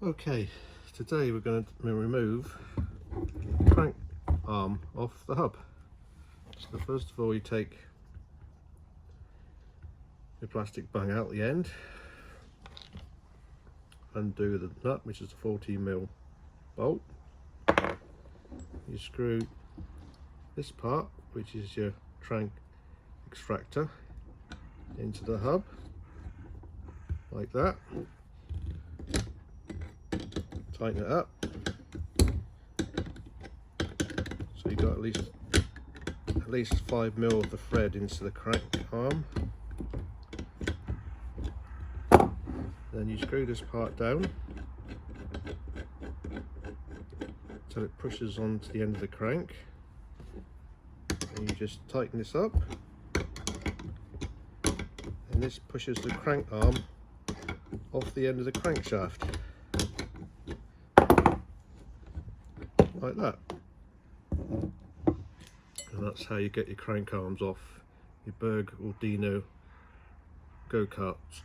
Okay, today we're going to remove the crank arm off the hub. So first of all, you take the plastic bung out the end, undo the nut, which is a 14mm bolt. You screw this part, which is your crank extractor, into the hub like that. Tighten it up so you got at least 5mm of the thread into the crank arm. Then you screw this part down until it pushes onto the end of the crank, and you just tighten this up, and this pushes the crank arm off the end of the crankshaft like that. And that's how you get your crank arms off your Berg or Dino go-karts.